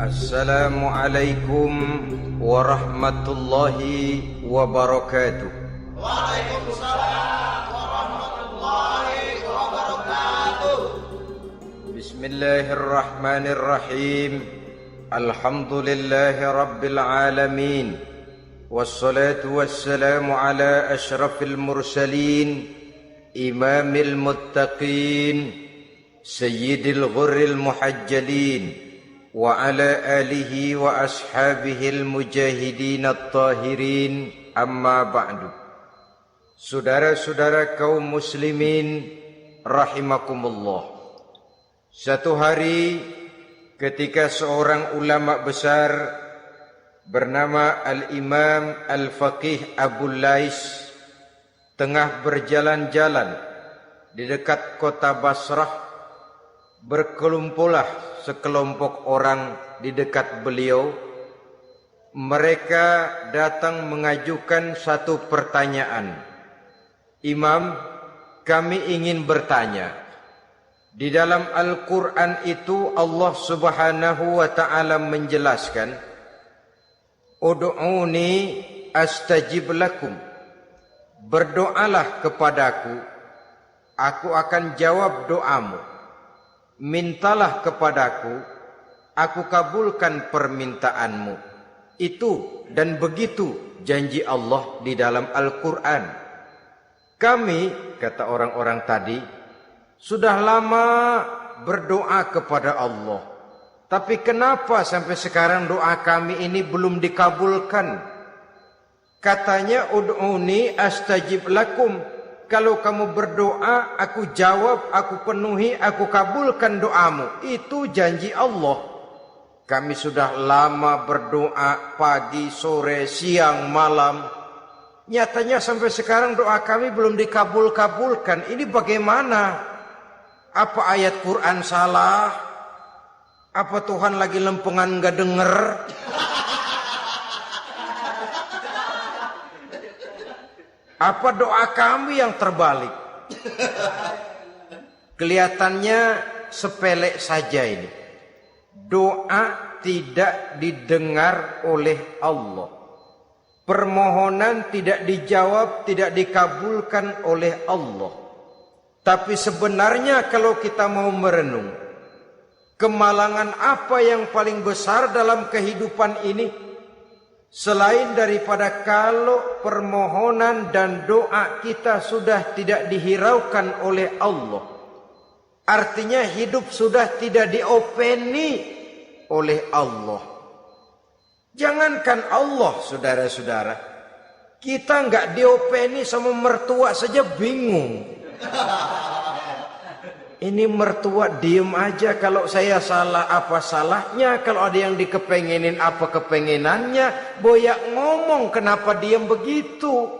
Assalamualaikum warahmatullahi wabarakatuh. Waalaikumsalam warahmatullahi wabarakatuh. Bismillahirrahmanirrahim. Alhamdulillahi rabbil alamin. Wassalatu wassalamu ala ashrafil mursalin, imamil muttaqin, sayyidil ghurril muhajjalin, wa ala alihi wa ashabihil mujahidin at-tahirin, amma ba'du. Saudara-saudara kaum muslimin rahimakumullah. Satu hari ketika seorang ulama besar bernama Al-Imam Al-Faqih Abu Lais tengah berjalan-jalan di dekat kota Basrah, berkelumpulah sekelompok orang di dekat beliau. Mereka datang mengajukan satu pertanyaan. Imam, kami ingin bertanya. Di dalam Al-Quran itu Allah Subhanahu wa ta'ala menjelaskan, Ud'uni astajib lakum. Berdoalah kepadaku, aku akan jawab doamu. Mintalah kepadaku, aku kabulkan permintaanmu. Itu dan begitu janji Allah di dalam Al-Quran. Kami, kata orang-orang tadi, sudah lama berdoa kepada Allah. Tapi kenapa sampai sekarang doa kami ini belum dikabulkan? Katanya, Ud'uni astajib lakum. Kalau kamu berdoa, aku jawab, aku penuhi, aku kabulkan doamu. Itu janji Allah. Kami sudah lama berdoa pagi, sore, siang, malam. Nyatanya sampai sekarang doa kami belum dikabul-kabulkan. Ini bagaimana? Apa ayat Quran salah? Apa Tuhan lagi lempengan gak denger? Apa doa kami yang terbalik? Kelihatannya sepele saja ini. Doa tidak didengar oleh Allah. Permohonan tidak dijawab, tidak dikabulkan oleh Allah. Tapi sebenarnya kalau kita mau merenung, kemalangan apa yang paling besar dalam kehidupan ini? Selain daripada kalau permohonan dan doa kita sudah tidak dihiraukan oleh Allah. Artinya hidup sudah tidak diopeni oleh Allah. Jangankan Allah, saudara-saudara, kita nggak diopeni sama mertua saja bingung. Ini mertua diem aja, kalau saya salah apa salahnya, kalau ada yang dikepengenin apa kepengenannya, boyak ngomong kenapa diem begitu.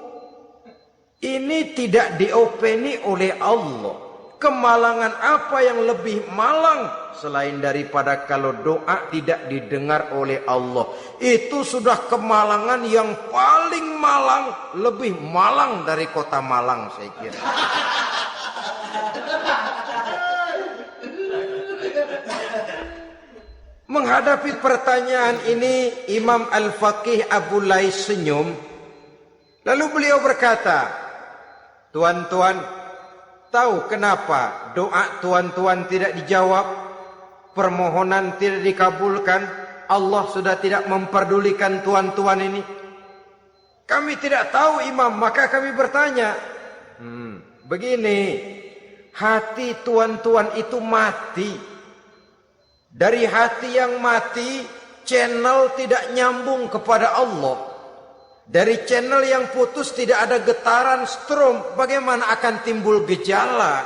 Ini tidak diopeni oleh Allah. Kemalangan apa yang lebih malang selain daripada kalau doa tidak didengar oleh Allah? Itu sudah kemalangan yang paling malang, lebih malang dari kota Malang saya kira. Menghadapi pertanyaan ini, Imam Al-Faqih Abu Lais senyum. Lalu beliau berkata, tuan-tuan, tahu kenapa doa tuan-tuan tidak dijawab? Permohonan tidak dikabulkan? Allah sudah tidak memperdulikan tuan-tuan ini? Kami tidak tahu, Imam, maka kami bertanya. Begini, hati tuan-tuan itu mati. Dari hati yang mati, channel tidak nyambung kepada Allah. Dari channel yang putus tidak ada getaran strom, bagaimana akan timbul gejala?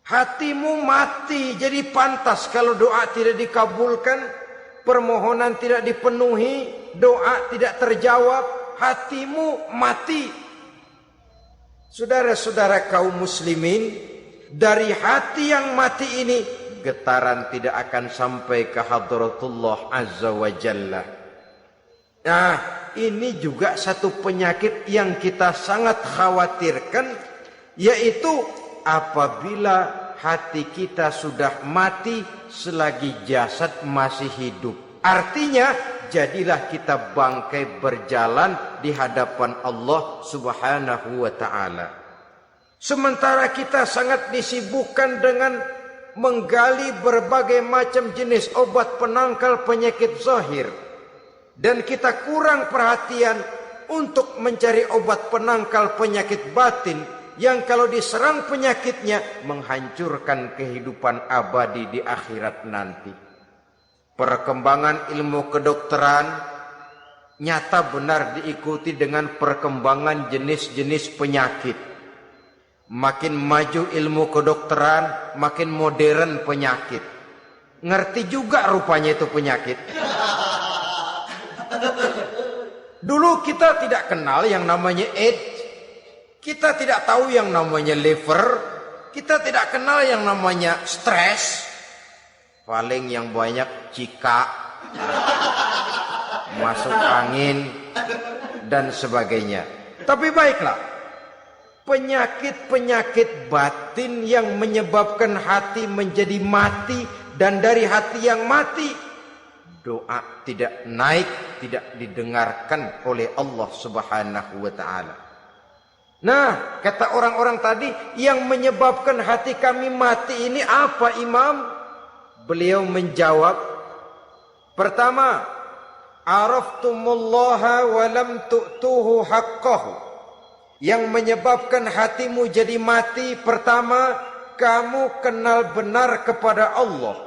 Hatimu mati, jadi pantas kalau doa tidak dikabulkan, permohonan tidak dipenuhi, doa tidak terjawab, hatimu mati. Saudara-saudara kaum muslimin, dari hati yang mati ini, getaran tidak akan sampai ke hadratullah azza wa jalla. Nah, ini juga satu penyakit yang kita sangat khawatirkan, yaitu apabila hati kita sudah mati selagi jasad masih hidup. Artinya, jadilah kita bangkai berjalan di hadapan Allah Subhanahu wa ta'ala. Sementara kita sangat disibukkan dengan menggali berbagai macam jenis obat penangkal penyakit zahir, dan kita kurang perhatian untuk mencari obat penangkal penyakit batin yang kalau diserang penyakitnya menghancurkan kehidupan abadi di akhirat nanti. Perkembangan ilmu kedokteran nyata benar diikuti dengan perkembangan jenis-jenis penyakit. Makin maju ilmu kedokteran, makin modern penyakit. Ngerti juga rupanya itu penyakit. Dulu kita tidak kenal yang namanya AIDS. Kita tidak tahu yang namanya liver. Kita tidak kenal yang namanya stres. Paling yang banyak cika, masuk angin, dan sebagainya. Tapi baiklah. Penyakit-penyakit batin yang menyebabkan hati menjadi mati, dan dari hati yang mati doa tidak naik, tidak didengarkan oleh Allah Subhanahu wa ta'ala. Nah, kata orang-orang tadi, yang menyebabkan hati kami mati ini apa, Imam? Beliau menjawab, pertama, araftumullaha wa lam tu'tuhu haqqahu. Yang menyebabkan hatimu jadi mati, pertama, kamu kenal benar kepada Allah,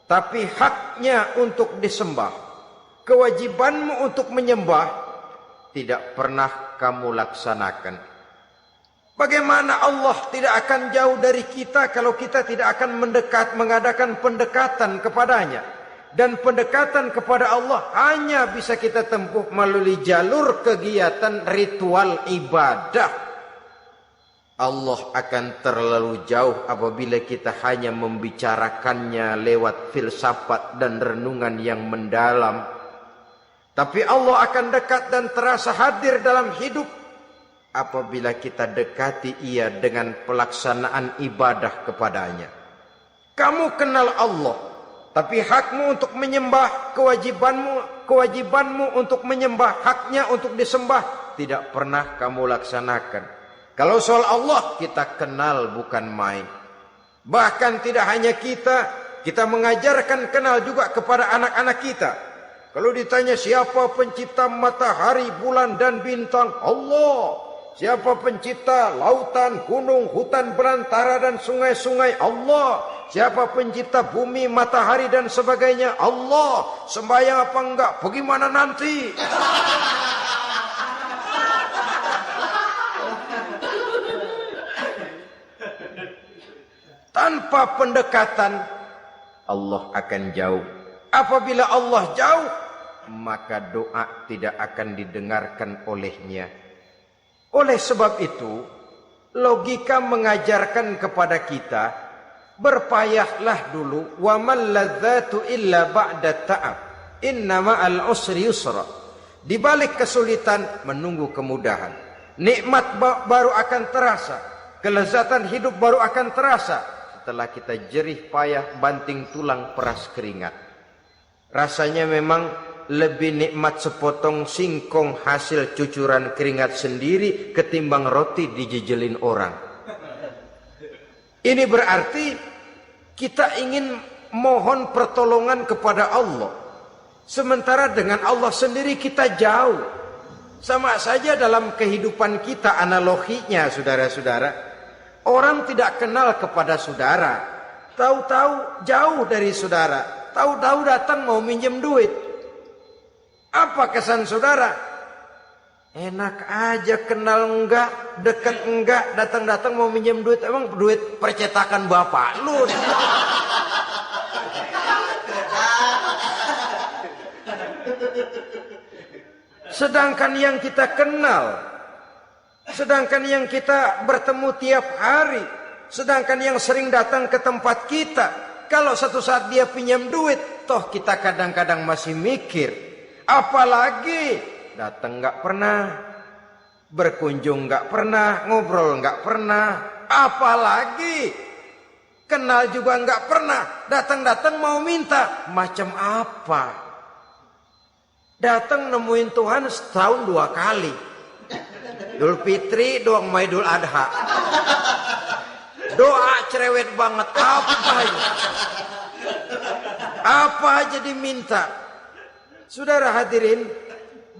tapi haknya untuk disembah, kewajibanmu untuk menyembah, tidak pernah kamu laksanakan. Bagaimana Allah tidak akan jauh dari kita kalau kita tidak akan mengadakan pendekatan kepadanya? Dan pendekatan kepada Allah hanya bisa kita tempuh melalui jalur kegiatan ritual ibadah. Allah akan terlalu jauh apabila kita hanya membicarakannya lewat filsafat dan renungan yang mendalam. Tapi Allah akan dekat dan terasa hadir dalam hidup apabila kita dekati Ia dengan pelaksanaan ibadah kepadanya. Kamu kenal Allah, tapi hakmu untuk menyembah, kewajibanmu untuk menyembah, haknya untuk disembah, tidak pernah kamu laksanakan. Kalau soal Allah kita kenal bukan main. Bahkan tidak hanya kita mengajarkan kenal juga kepada anak-anak kita. Kalau ditanya siapa pencipta matahari, bulan dan bintang? Allah. Siapa pencipta lautan, gunung, hutan belantara dan sungai-sungai? Allah. Siapa pencipta bumi, matahari dan sebagainya? Allah. Sembahyang apa enggak? Bagaimana nanti? Tanpa pendekatan Allah akan jauh. Apabila Allah jauh, maka doa tidak akan didengarkan olehnya. Oleh sebab itu, logika mengajarkan kepada kita, berpayahlah dulu, wa mal ladzatu illa ba'da ta'ab, innama al usri yusra. Di balik kesulitan menunggu kemudahan. Nikmat baru akan terasa, kelezatan hidup baru akan terasa setelah kita jerih payah banting tulang peras keringat. Rasanya memang lebih nikmat sepotong singkong hasil cucuran keringat sendiri ketimbang roti dijejelin orang. Ini berarti kita ingin mohon pertolongan kepada Allah, sementara dengan Allah sendiri kita jauh. Sama saja dalam kehidupan kita analoginya, saudara-saudara. Orang tidak kenal kepada saudara, tahu-tahu jauh dari saudara, tahu-tahu datang mau minjem duit. Apa kesan saudara? Enak aja, kenal enggak, dekat enggak, datang-datang mau minjem duit. Emang duit percetakan bapak lu? Sedangkan yang kita kenal, sedangkan yang kita bertemu tiap hari, sedangkan yang sering datang ke tempat kita, kalau satu saat dia pinjam duit, toh kita kadang-kadang masih mikir. Apalagi datang nggak pernah, berkunjung nggak pernah, ngobrol nggak pernah. Apalagi Kenal juga enggak pernah. Datang-datang mau minta. Macam apa? Datang nemuin Tuhan setahun 2 kali. Idul Fitri, doang Idul Adha. Doa cerewet banget. Apa aja diminta. Saudara hadirin,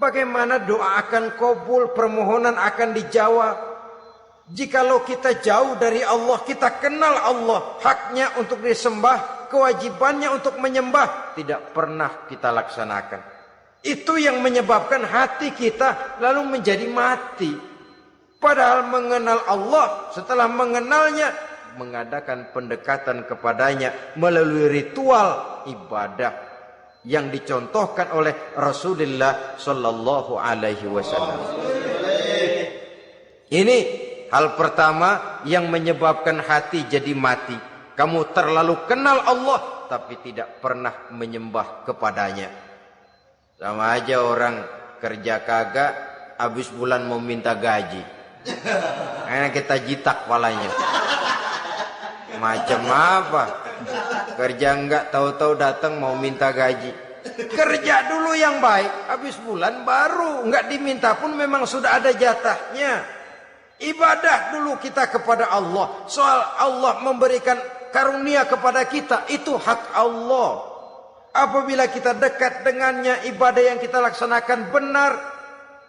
bagaimana doa akan kabul, permohonan akan dijawab? Jikalau kita jauh dari Allah, kita kenal Allah, haknya untuk disembah, kewajibannya untuk menyembah, tidak pernah kita laksanakan. Itu yang menyebabkan hati kita lalu menjadi mati. Padahal mengenal Allah, setelah mengenalnya, mengadakan pendekatan kepadanya melalui ritual ibadah yang dicontohkan oleh Rasulullah sallallahu alaihi wasallam. Ini hal pertama yang menyebabkan hati jadi mati. Kamu terlalu kenal Allah tapi tidak pernah menyembah kepadanya. Sama aja orang kerja kagak, habis bulan mau minta gaji. Karena kita jitak palanya. Macam apa? Kerja enggak, tahu-tahu datang mau minta gaji. Kerja dulu yang baik, habis bulan baru. Enggak diminta pun memang sudah ada jatahnya. Ibadah dulu kita kepada Allah. Soal Allah memberikan karunia kepada kita, itu hak Allah. Apabila kita dekat dengannya, ibadah yang kita laksanakan benar,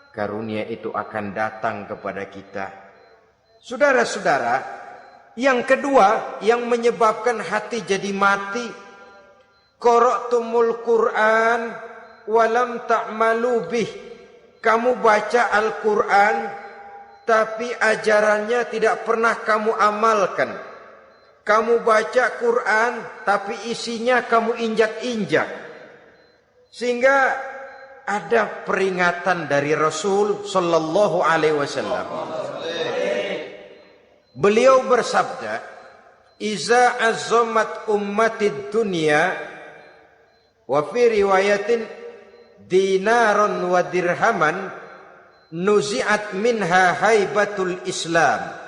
karunia itu akan datang kepada kita. Saudara-saudara, yang kedua yang menyebabkan hati jadi mati, qara'tumul Qur'an walam ta'malu bih. Kamu baca Al-Qur'an tapi ajarannya tidak pernah kamu amalkan. Kamu baca Quran tapi isinya kamu injak-injak. Sehingga ada peringatan dari Rasul sallallahu alaihi wasallam. Beliau bersabda, "Iza azzamat ummatid dunya wa fi riwayatin dinaron wa dirhaman nuzi'at minha haibatul Islam.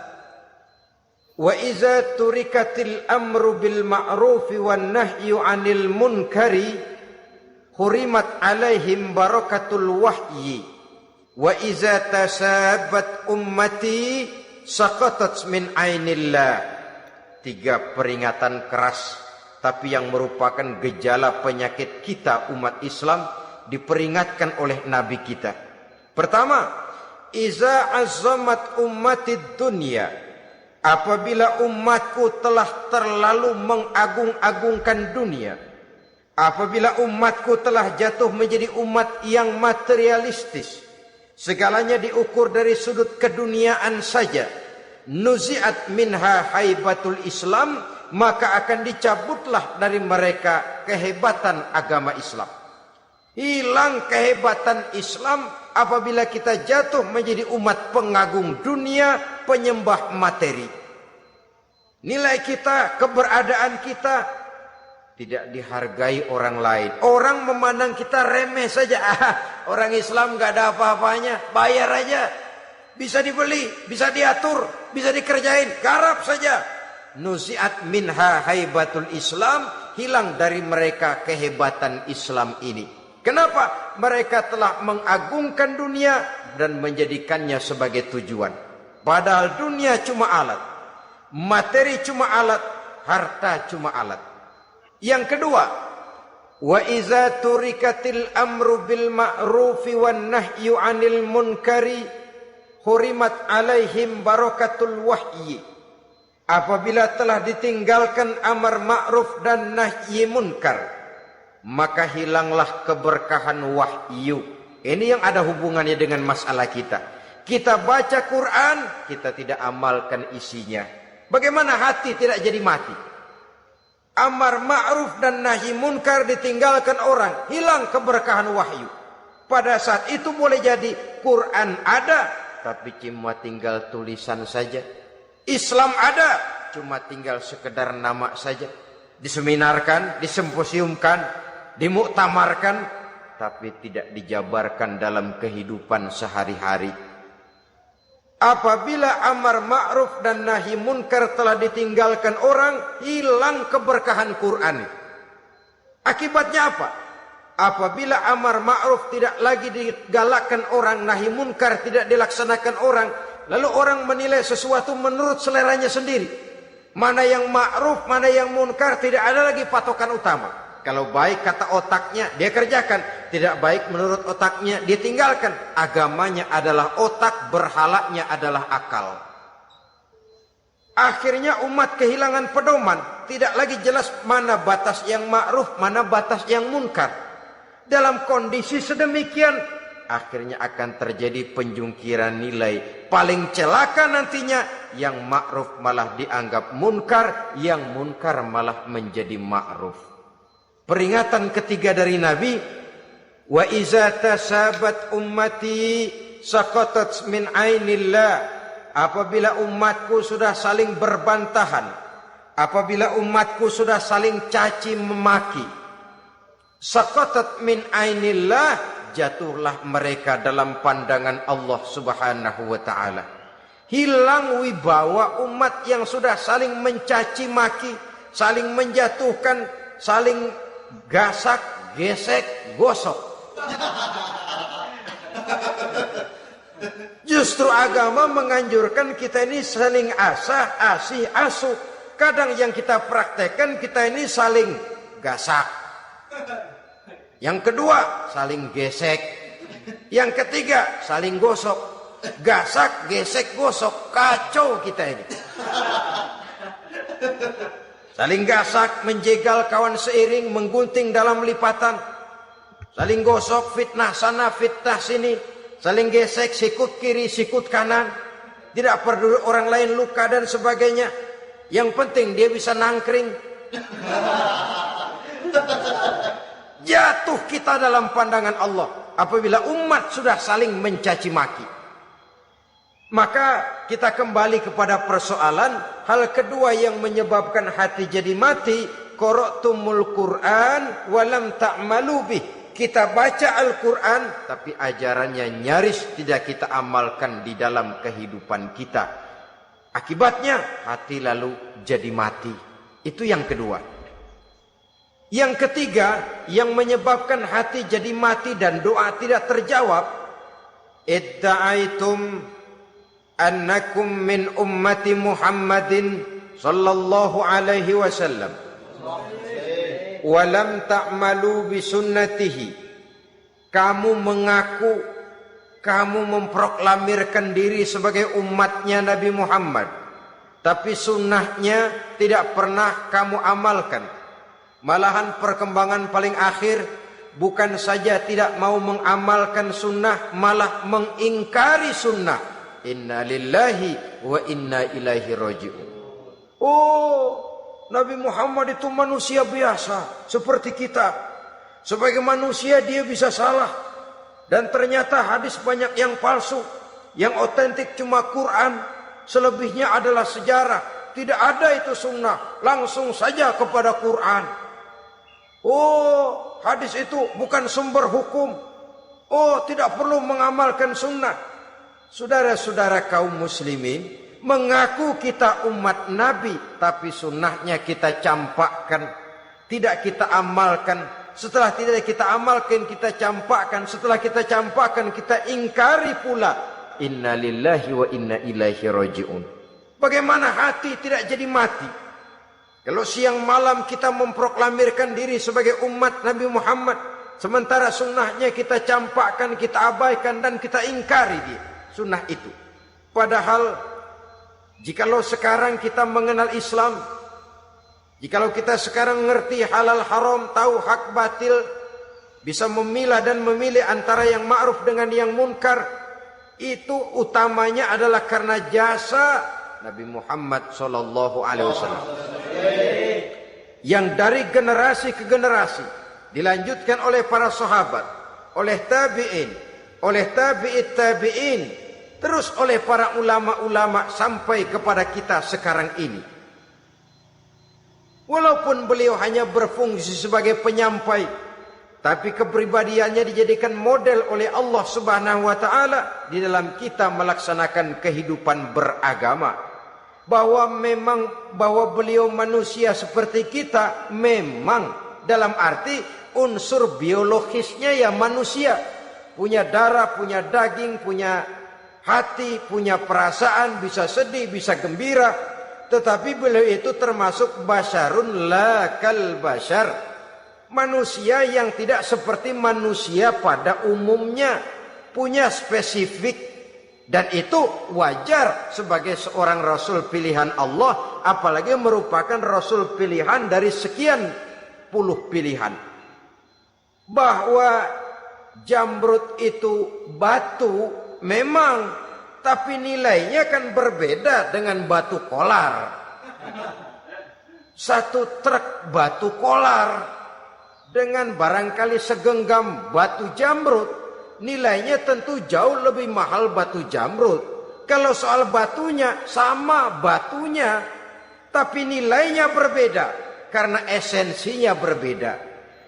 Wa iza turikatil amru bil ma'rufi wan nahyu 'anil munkari hurimat 'alaihim barakatul wahyi wa iza tasabat ummati saqatat min 'ainillah." 3 peringatan keras tapi yang merupakan gejala penyakit kita umat Islam diperingatkan oleh nabi kita. Pertama, iza azzamat ummatid dunya. Apabila umatku telah terlalu mengagung-agungkan dunia, apabila umatku telah jatuh menjadi umat yang materialistis, segalanya diukur dari sudut keduniaan saja, nuzi'at minha haibatul Islam, maka akan dicabutlah dari mereka kehebatan agama Islam. Hilang kehebatan Islam apabila kita jatuh menjadi umat pengagung dunia, penyembah materi. Nilai kita, keberadaan kita tidak dihargai orang lain. Orang memandang kita remeh saja. Orang Islam gak ada apa-apanya, bayar aja. Bisa dibeli, bisa diatur, bisa dikerjain, garap saja. Nuzi'at minha haibatul Islam, hilang dari mereka kehebatan Islam ini. Kenapa? Mereka telah mengagungkan dunia dan menjadikannya sebagai tujuan. Padahal dunia cuma alat, materi cuma alat, harta cuma alat. Yang kedua, wa iza turikatil amru bil ma'rufi wan nahyu 'anil munkari hurimat 'alaihim barakatul wahyi. Apabila telah ditinggalkan amar ma'ruf dan nahi munkar, maka hilanglah keberkahan wahyu. Ini yang ada hubungannya dengan masalah kita. Kita baca Quran, kita tidak amalkan isinya. Bagaimana hati tidak jadi mati? Amar ma'ruf dan nahi munkar ditinggalkan orang, hilang keberkahan wahyu. Pada saat itu boleh jadi Quran ada, tapi cuma tinggal tulisan saja. Islam ada, cuma tinggal sekedar nama saja. Diseminarkan, disimposiumkan, dimuktamarkan, tapi tidak dijabarkan dalam kehidupan sehari-hari. Apabila amar ma'ruf dan nahi munkar telah ditinggalkan orang, hilang keberkahan Quran. Akibatnya apa? Apabila amar ma'ruf tidak lagi digalakkan orang, nahi munkar tidak dilaksanakan orang, lalu orang menilai sesuatu menurut seleranya sendiri. Mana yang ma'ruf, mana yang munkar, tidak ada lagi patokan utama. Kalau baik kata otaknya, dia kerjakan. Tidak baik menurut otaknya, dia tinggalkan. Agamanya adalah otak, berhalanya adalah akal. Akhirnya umat kehilangan pedoman. Tidak lagi jelas mana batas yang ma'ruf, mana batas yang munkar. Dalam kondisi sedemikian, akhirnya akan terjadi penjungkiran nilai. Paling celaka nantinya, yang ma'ruf malah dianggap munkar, yang munkar malah menjadi ma'ruf. Peringatan ketiga dari Nabi, wa iza tasabat ummati saqatat min ainillah. Apabila umatku sudah saling berbantahan, apabila umatku sudah saling caci memaki, saqatat min ainillah, jatuhlah mereka dalam pandangan Allah Subhanahu wa taala. Hilang wibawa umat yang sudah saling mencaci maki, saling menjatuhkan, saling gasak, gesek, gosok. Justru agama menganjurkan kita ini saling asah, asih, asuh. Kadang yang kita praktekkan kita ini saling gasak. Yang kedua, saling gesek. Yang ketiga, saling gosok. Gasak, gesek, gosok. Kacau kita ini. Saling gasak, menjegal kawan seiring, menggunting dalam lipatan. Saling gosok, fitnah sana, fitnah sini. Saling gesek, sikut kiri, sikut kanan. Tidak peduli orang lain luka dan sebagainya. Yang penting dia bisa nangkring. Jatuh kita dalam pandangan Allah apabila umat sudah saling mencaci maki. Maka kita kembali kepada persoalan hal kedua yang menyebabkan hati jadi mati, qara'tumul Qur'an walam ta'malu bih. Kita baca Al-Qur'an tapi ajarannya nyaris tidak kita amalkan di dalam kehidupan kita. Akibatnya hati lalu jadi mati. Itu yang kedua. Yang ketiga yang menyebabkan hati jadi mati dan doa tidak terjawab, idda'aitum annakum min ummati Muhammadin sallallahu alaihi wasallam wa lam ta'malu bi sunnatihi. Kamu mengaku, kamu memproklamirkan diri sebagai umatnya Nabi Muhammad, tapi sunnahnya tidak pernah kamu amalkan. Malahan perkembangan paling akhir bukan saja tidak mau mengamalkan sunnah, malah mengingkari sunnah. Inna lillahi wa inna ilaihi raji'un. Oh, Nabi Muhammad itu manusia biasa seperti kita. Sebagai manusia dia bisa salah. Dan ternyata hadis banyak yang palsu. Yang otentik cuma Quran. Selebihnya adalah sejarah. Tidak ada itu sunnah. Langsung saja kepada Quran. Oh, hadis itu bukan sumber hukum. Oh, tidak perlu mengamalkan sunnah. Saudara-saudara kaum muslimin, mengaku kita umat Nabi, tapi sunnahnya kita campakkan, tidak kita amalkan. Setelah tidak kita amalkan, kita campakkan. Setelah kita campakkan, kita ingkari pula. Inna lillahi wa inna ilaihi raji'un. Bagaimana hati tidak jadi mati? Kalau siang malam kita memproklamirkan diri sebagai umat Nabi Muhammad, sementara sunnahnya kita campakkan, kita abaikan, dan kita ingkari dia. Sunnah itu. Padahal jikalau sekarang kita mengenal Islam, jikalau kita sekarang ngerti halal haram, tahu hak batil, bisa memilah dan memilih antara yang ma'ruf dengan yang munkar, itu utamanya adalah karena jasa Nabi Muhammad SAW, yang dari generasi ke generasi dilanjutkan oleh para sahabat, oleh tabi'in, oleh tabi'it tabi'in, terus oleh para ulama-ulama sampai kepada kita sekarang ini. Walaupun beliau hanya berfungsi sebagai penyampai, tapi kepribadiannya dijadikan model oleh Allah Subhanahu wa taala di dalam kita melaksanakan kehidupan beragama. Bahwa beliau manusia seperti kita, memang dalam arti unsur biologisnya ya manusia, punya darah, punya daging, punya hati, punya perasaan, bisa sedih, bisa gembira, tetapi beliau itu termasuk basyarun la kal basyar, manusia yang tidak seperti manusia pada umumnya, punya spesifik. Dan itu wajar sebagai seorang Rasul pilihan Allah, apalagi merupakan Rasul pilihan dari sekian puluh pilihan. Bahwa jamrud itu batu memang, tapi nilainya kan berbeda dengan batu kolar. Satu truk batu kolar dengan barangkali segenggam batu jamrud, nilainya tentu jauh lebih mahal batu jamrud. Kalau soal batunya, sama batunya, tapi nilainya berbeda karena esensinya berbeda.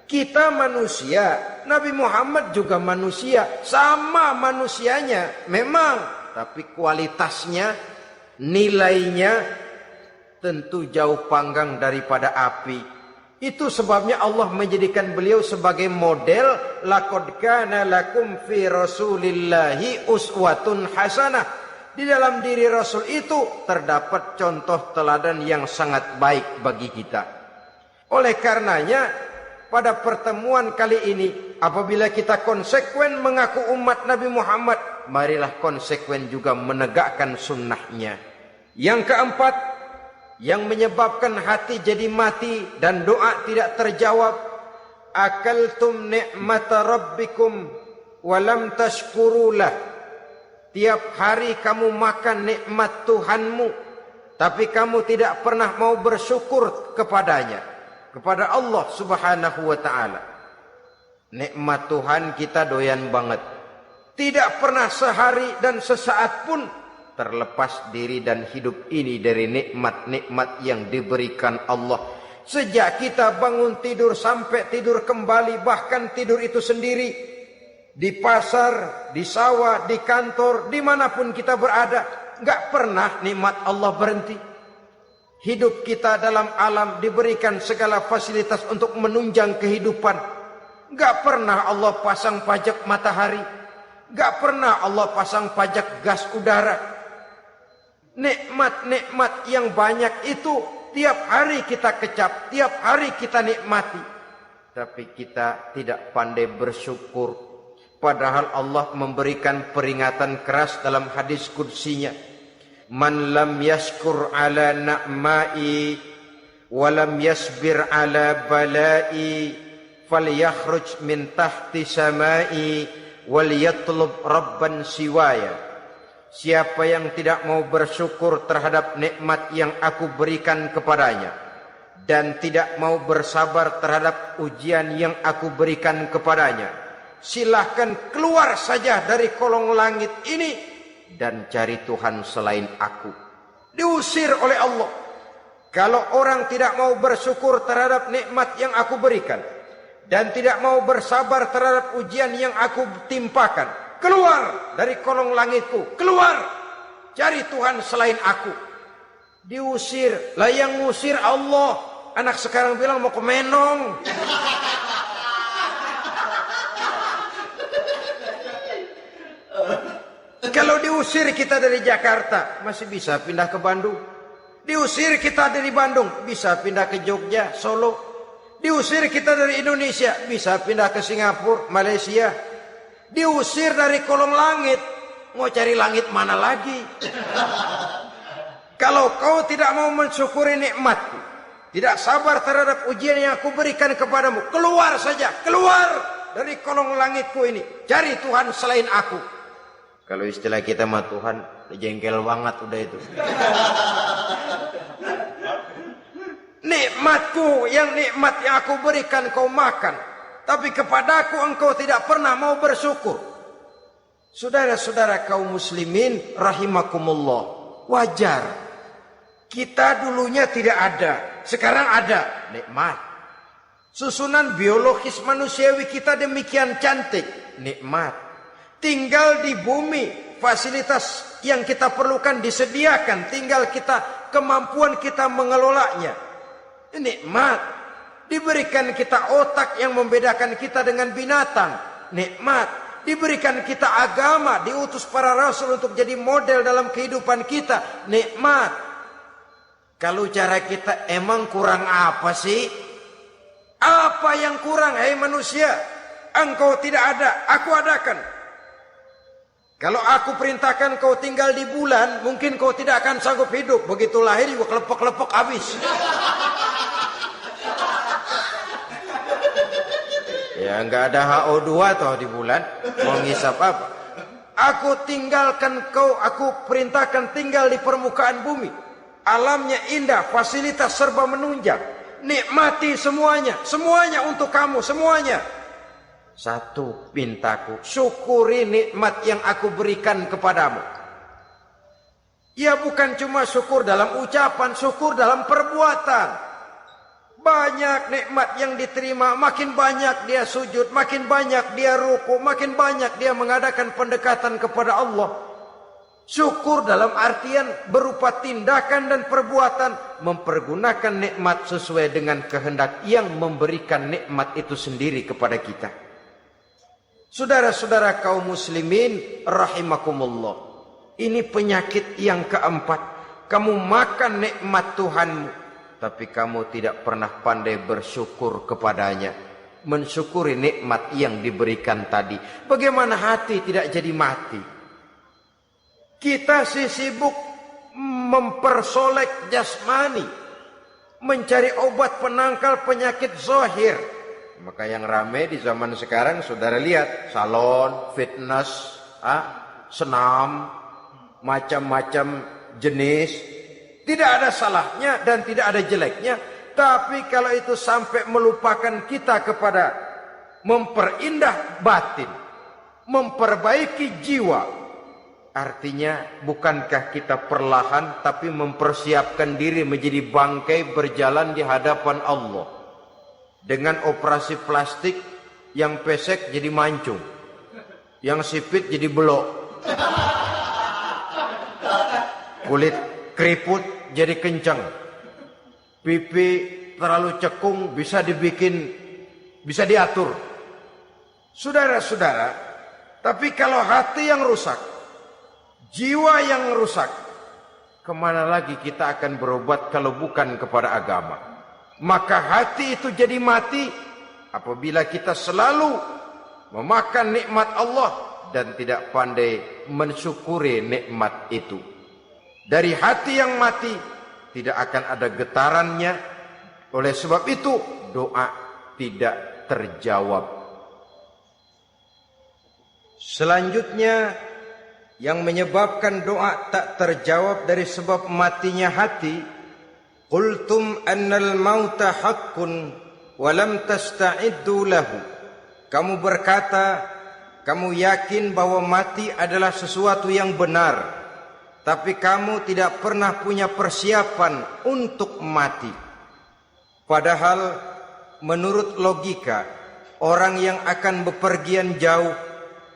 Kita manusia, Nabi Muhammad juga manusia, sama manusianya memang, tapi kualitasnya, nilainya tentu jauh panggang daripada api. Itu sebabnya Allah menjadikan beliau sebagai model. Laqad kana lakum fi rasulillahi uswatun hasanah. Di dalam diri Rasul itu terdapat contoh teladan yang sangat baik bagi kita. Oleh karenanya pada pertemuan kali ini, apabila kita konsekuen mengaku umat Nabi Muhammad, marilah konsekuen juga menegakkan sunnahnya. Yang keempat, yang menyebabkan hati jadi mati dan doa tidak terjawab, akaltum ni'mata rabbikum walam tashkurulah. Tiap hari kamu makan nikmat Tuhanmu, tapi kamu tidak pernah mau bersyukur kepadanya, kepada Allah Subhanahu wa ta'ala. Nikmat Tuhan kita doyan banget, tidak pernah sehari dan sesaat pun terlepas diri dan hidup ini dari nikmat-nikmat yang diberikan Allah. Sejak kita bangun tidur sampai tidur kembali, bahkan tidur itu sendiri, di pasar, di sawah, di kantor, dimanapun kita berada, gak pernah nikmat Allah berhenti. Hidup kita dalam alam diberikan segala fasilitas untuk menunjang kehidupan. Gak pernah Allah pasang pajak matahari, gak pernah Allah pasang pajak gas udara. Nikmat-nikmat yang banyak itu tiap hari kita kecap, tiap hari kita nikmati. Tapi kita tidak pandai bersyukur. Padahal Allah memberikan peringatan keras dalam hadis qudsinya. Man lam yashkur ala na'mai wa lam yasbir ala balai falyakhruj min tahti samai wal yatlub rabban siwaya. Siapa yang tidak mau bersyukur terhadap nikmat yang aku berikan kepadanya dan tidak mau bersabar terhadap ujian yang aku berikan kepadanya, silahkan keluar saja dari kolong langit ini dan cari Tuhan selain aku. Diusir oleh Allah. Kalau orang tidak mau bersyukur terhadap nikmat yang aku berikan dan tidak mau bersabar terhadap ujian yang aku timpakan, keluar dari kolong langitku, keluar, cari Tuhan selain aku. Diusir. Lah yang ngusir Allah. Anak sekarang bilang mau ke Menong. Kalau diusir kita dari Jakarta, masih bisa pindah ke Bandung. Diusir kita dari Bandung, bisa pindah ke Jogja, Solo. Diusir kita dari Indonesia, bisa pindah ke Singapura, Malaysia. Diusir dari kolong langit, mau cari langit mana lagi? Kalau kau tidak mau mensyukuri nikmatku, tidak sabar terhadap ujian yang aku berikan kepadamu, keluar saja, keluar dari kolong langitku ini, cari Tuhan selain aku. Kalau istilah kita mah Tuhan, jengkel banget udah itu. Nikmatku, nikmat yang aku berikan kau makan, tapi kepadaku engkau tidak pernah mau bersyukur. Saudara-saudara kaum muslimin rahimakumullah, wajar. Kita dulunya tidak ada, sekarang ada nikmat. Susunan biologis manusiawi kita demikian cantik, nikmat. Tinggal di bumi, fasilitas yang kita perlukan disediakan, tinggal kemampuan kita mengelolanya. Nikmat. Diberikan kita otak yang membedakan kita dengan binatang, nikmat. Diberikan kita agama, diutus para rasul untuk jadi model dalam kehidupan kita, nikmat. Kalau cara kita emang kurang apa sih? Apa yang kurang, hai manusia? Engkau tidak ada, aku adakan. Kalau aku perintahkan kau tinggal di bulan, mungkin kau tidak akan sanggup hidup. Begitu lahir juga kelepek-kelepek habis. Ya nggak ada HO2 toh di bulan, mau ngisap apa? Aku tinggalkan kau, aku perintahkan tinggal di permukaan bumi. Alamnya indah, fasilitas serba menunjang. Nikmati semuanya, semuanya untuk kamu, semuanya. Satu pintaku, syukuri nikmat yang aku berikan kepadamu. Ya bukan cuma syukur dalam ucapan, syukur dalam perbuatan. Banyak nikmat yang diterima, makin banyak dia sujud, makin banyak dia ruku, makin banyak dia mengadakan pendekatan kepada Allah. Syukur dalam artian berupa tindakan dan perbuatan, mempergunakan nikmat sesuai dengan kehendak yang memberikan nikmat itu sendiri kepada kita. Saudara-saudara kaum muslimin rahimakumullah. Ini penyakit yang keempat. Kamu makan nikmat Tuhanmu, tapi kamu tidak pernah pandai bersyukur kepadanya. Mensyukuri nikmat yang diberikan tadi. Bagaimana hati tidak jadi mati? Kita sibuk mempersolek jasmani, mencari obat penangkal penyakit zahir. Maka yang ramai di zaman sekarang, saudara lihat, salon, fitness, senam, macam-macam jenis. Tidak ada salahnya dan tidak ada jeleknya. Tapi kalau itu sampai melupakan kita kepada memperindah batin, memperbaiki jiwa, artinya bukankah kita perlahan tapi mempersiapkan diri menjadi bangkai berjalan di hadapan Allah. Dengan operasi plastik, yang pesek jadi mancung, yang sipit jadi belok, kulit keriput jadi kencang, pipi terlalu cekung bisa diatur. Saudara-saudara, tapi kalau hati yang rusak, jiwa yang rusak, kemana lagi kita akan berobat kalau bukan kepada agama? Maka hati itu jadi mati apabila kita selalu memakan nikmat Allah dan tidak pandai mensyukuri nikmat itu. Dari hati yang mati tidak akan ada getarannya. Oleh sebab itu doa tidak terjawab. Selanjutnya yang menyebabkan doa tak terjawab dari sebab matinya hati, qultum annal mauta haqqun wa lam tasta'iddu lahu. Kamu berkata, kamu yakin bahwa mati adalah sesuatu yang benar, tapi kamu tidak pernah punya persiapan untuk mati. Padahal menurut logika, orang yang akan bepergian jauh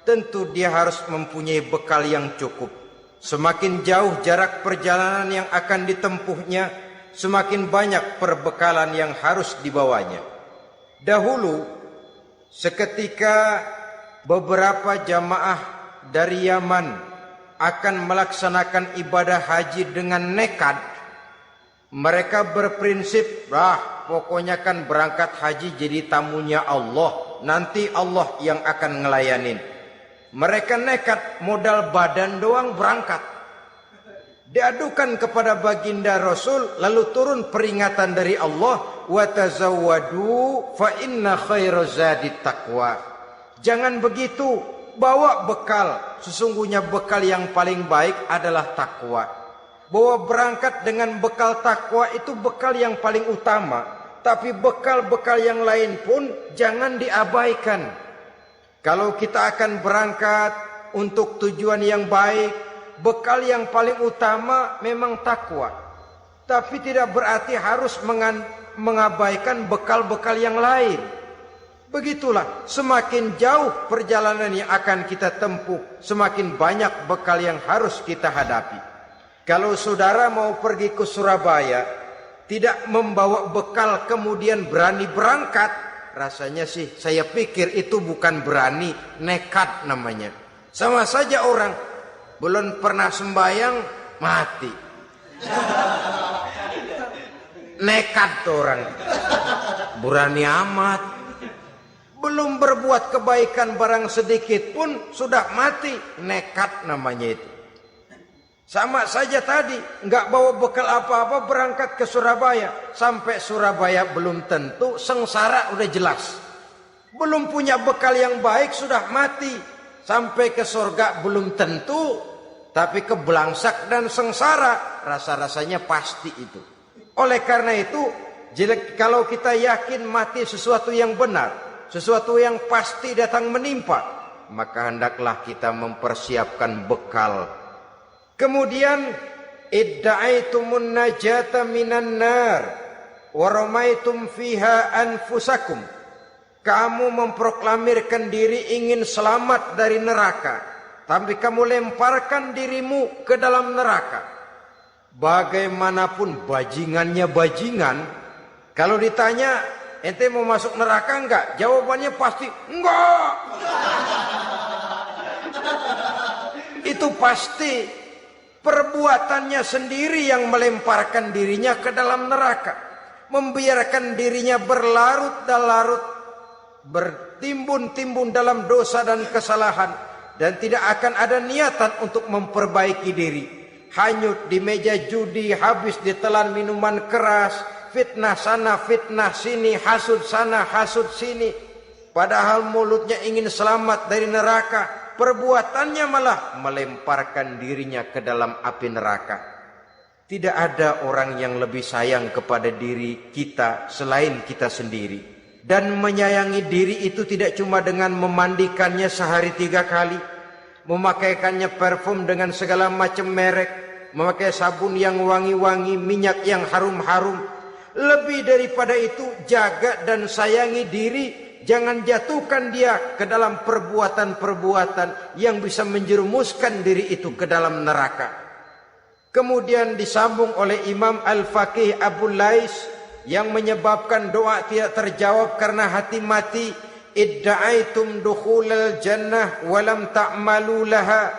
tentu dia harus mempunyai bekal yang cukup. Semakin jauh jarak perjalanan yang akan ditempuhnya, semakin banyak perbekalan yang harus dibawanya. Dahulu, seketika beberapa jamaah dari Yaman akan melaksanakan ibadah haji dengan nekat, mereka berprinsip, pokoknya kan berangkat haji jadi tamunya Allah, nanti Allah yang akan ngelayanin. Mereka nekat, modal badan doang berangkat. Diadukan kepada baginda Rasul, lalu turun peringatan dari Allah, wa tazawwadu fa inna khairaz zadi taqwa. Jangan begitu, bawa bekal. Sesungguhnya bekal yang paling baik adalah takwa. Bahwa berangkat dengan bekal takwa itu bekal yang paling utama. Tapi bekal-bekal yang lain pun jangan diabaikan. Kalau kita akan berangkat untuk tujuan yang baik, bekal yang paling utama memang takwa. Tapi tidak berarti harus mengabaikan bekal-bekal yang lain. Begitulah, semakin jauh perjalanan yang akan kita tempuh, semakin banyak bekal yang harus kita hadapi. Kalau saudara mau pergi ke Surabaya, tidak membawa bekal kemudian berani berangkat, rasanya sih saya pikir itu bukan berani, nekat namanya. Sama saja orang belum pernah sembahyang mati. Nekat tuh orang. Berani amat. Belum berbuat kebaikan barang sedikit pun sudah mati. Nekat namanya itu. Sama saja tadi, nggak bawa bekal apa-apa berangkat ke Surabaya. Sampai Surabaya belum tentu, sengsara udah jelas. Belum punya bekal yang baik sudah mati. Sampai ke surga belum tentu, tapi kebelangsak dan sengsara rasa-rasanya pasti itu. Oleh karena itu, kalau kita yakin mati sesuatu yang benar, sesuatu yang pasti datang menimpa, maka hendaklah kita mempersiapkan bekal. Kemudian, idda'aitumun najata minan nar wa ramaitum fiha anfusakum. Kamu memproklamirkan diri ingin selamat dari neraka, tapi kamu lemparkan dirimu ke dalam neraka. Bagaimanapun bajingannya bajingan, kalau ditanya ente mau masuk neraka enggak? Jawabannya pasti enggak. Itu pasti perbuatannya sendiri yang melemparkan dirinya ke dalam neraka, membiarkan dirinya berlarut-larut, bertimbun-timbun dalam dosa dan kesalahan, dan tidak akan ada niatan untuk memperbaiki diri. Hanyut di meja judi, habis ditelan minuman keras, fitnah sana, fitnah sini, hasud sana, hasud sini. Padahal mulutnya ingin selamat dari neraka, perbuatannya malah melemparkan dirinya ke dalam api neraka. Tidak ada orang yang lebih sayang kepada diri kita selain kita sendiri. Dan menyayangi diri itu tidak cuma dengan memandikannya sehari 3 kali, memakaikannya parfum dengan segala macam merek, memakai sabun yang wangi-wangi, minyak yang harum-harum. Lebih daripada itu, jaga dan sayangi diri. Jangan jatuhkan dia ke dalam perbuatan-perbuatan yang bisa menjerumuskan diri itu ke dalam neraka. Kemudian disambung oleh Imam Al-Faqih Abu Lais yang menyebabkan doa tidak terjawab karena hati mati. Idda'aitum dukhulal jannah walam ta'malu laha.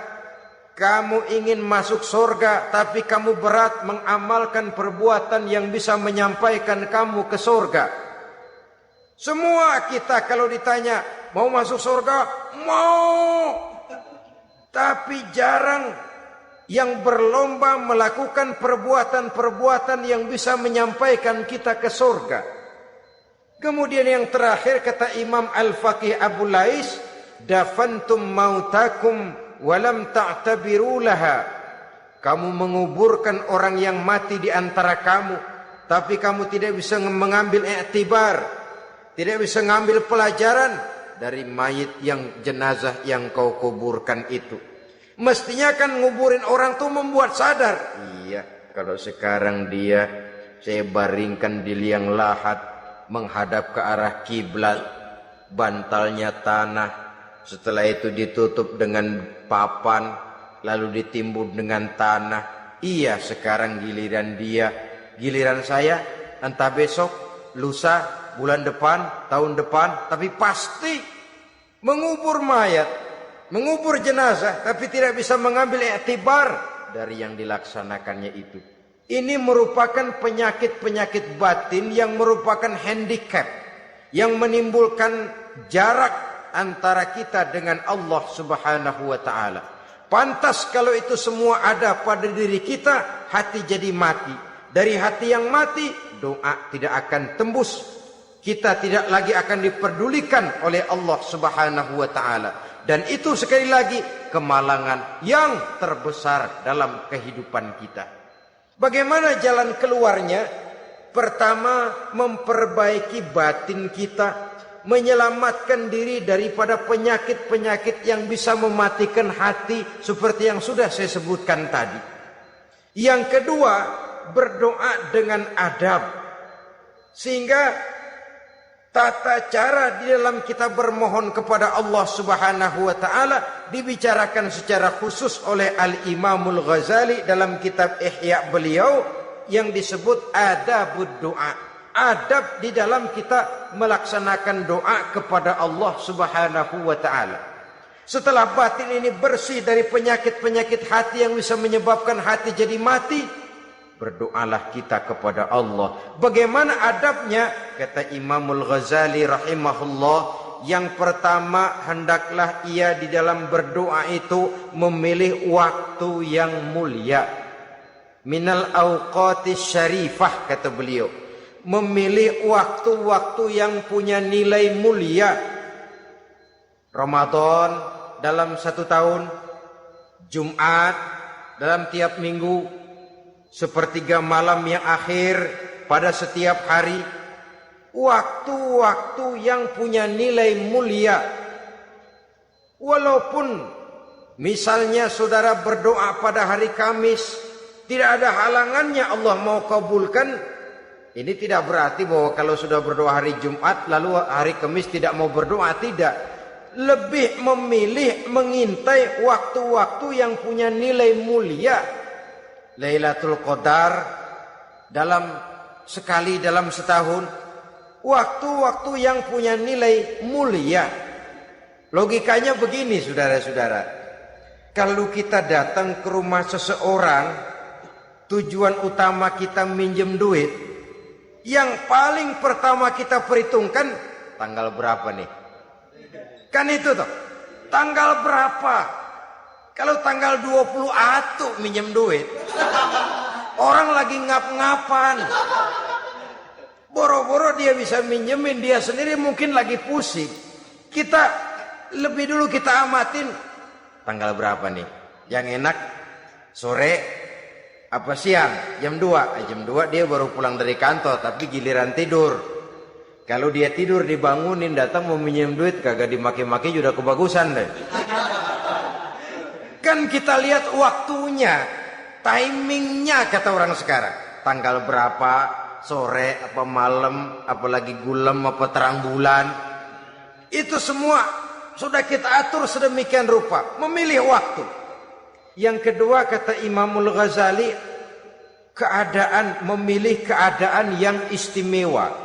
Kamu ingin masuk surga, tapi kamu berat mengamalkan perbuatan yang bisa menyampaikan kamu ke surga. Semua kita kalau ditanya, mau masuk surga? Mau. Tapi jarang yang berlomba melakukan perbuatan-perbuatan yang bisa menyampaikan kita ke surga. Kemudian yang terakhir kata Imam Al-Faqih Abu Lais, dafantum mautakum walam ta'tabiru laha. Kamu menguburkan orang yang mati di antara kamu, tapi kamu tidak bisa mengambil iktibar, tidak bisa mengambil pelajaran dari mayit yang jenazah yang kau kuburkan itu. Mestinya kan nguburin orang tuh membuat sadar. Iya, kalau sekarang dia saya baringkan di liang lahat menghadap ke arah kiblat, bantalnya tanah. Setelah itu ditutup dengan papan, lalu ditimbun dengan tanah. Iya, sekarang giliran dia, giliran saya, entah besok, lusa, bulan depan, tahun depan, tapi pasti mengubur mayat, mengubur jenazah, tapi tidak bisa mengambil iktibar dari yang dilaksanakannya itu. Ini merupakan penyakit-penyakit batin yang merupakan handicap, yang menimbulkan jarak antara kita dengan Allah Subhanahu wa ta'ala. Pantas kalau itu semua ada pada diri kita, hati jadi mati. Dari hati yang mati, doa tidak akan tembus. Kita tidak lagi akan diperdulikan oleh Allah Subhanahu wa ta'ala. Dan itu sekali lagi kemalangan yang terbesar dalam kehidupan kita. Bagaimana jalan keluarnya? Pertama, memperbaiki batin kita, menyelamatkan diri daripada penyakit-penyakit yang bisa mematikan hati seperti yang sudah saya sebutkan tadi. Yang kedua, berdoa dengan adab. Sehingga tata cara di dalam kita bermohon kepada Allah Subhanahu wa taala dibicarakan secara khusus oleh Al-Imamul Ghazali dalam kitab Ihya beliau yang disebut adabud doa. Adab di dalam kita melaksanakan doa kepada Allah Subhanahu wa taala. Setelah batin ini bersih dari penyakit-penyakit hati yang bisa menyebabkan hati jadi mati, berdoalah kita kepada Allah. Bagaimana adabnya? Kata Imamul Ghazali rahimahullah, yang pertama hendaklah ia di dalam berdoa itu memilih waktu yang mulia. Minal awqatis syarifah, kata beliau. Memilih waktu-waktu yang punya nilai mulia. Ramadan dalam 1 tahun, Jumat dalam tiap minggu, sepertiga malam yang akhir pada setiap hari. Waktu-waktu yang punya nilai mulia. Walaupun misalnya saudara berdoa pada hari Kamis, tidak ada halangannya Allah mau kabulkan. Ini tidak berarti bahwa kalau sudah berdoa hari Jumat lalu hari Kamis tidak mau berdoa, tidak. Lebih memilih mengintai waktu-waktu yang punya nilai mulia. Lailatul Qadar sekali dalam setahun. Waktu-waktu yang punya nilai mulia. Logikanya begini saudara-saudara. Kalau kita datang ke rumah seseorang, tujuan utama kita minjem duit, yang paling pertama kita perhitungkan tanggal berapa nih? Kan itu toh. Tanggal berapa? Kalau tanggal 20 atuh minjem duit. Orang lagi ngap-ngapan. Boro-boro dia bisa minjemin, dia sendiri mungkin lagi pusing. Kita lebih dulu kita amatin tanggal berapa nih? Yang enak sore apa siang? Jam 2. Jam 2 dia baru pulang dari kantor, tapi giliran tidur. Kalau dia tidur dibangunin datang mau minjem duit, kagak dimaki-maki sudah kebagusan deh. Kan kita lihat waktunya, timingnya kata orang sekarang. Tanggal berapa, sore apa malam, apalagi gulam apa terang bulan. Itu semua sudah kita atur sedemikian rupa, memilih waktu. Yang kedua kata Imamul Ghazali, memilih keadaan yang istimewa.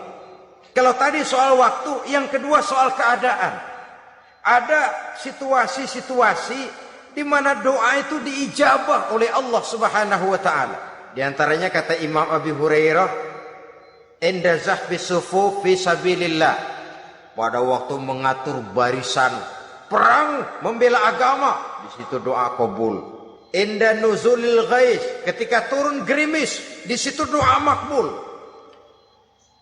Kalau tadi soal waktu, yang kedua soal keadaan. Ada situasi-situasi di mana doa itu diijabah oleh Allah Subhanahu wa taala. Di antaranya kata Imam Abi Hurairah, "Inda zahbi sufuf fi sabilillah." Pada waktu mengatur barisan perang membela agama, di situ doa kabul. Inda nuzulil ghais, ketika turun gerimis, di situ doa makbul.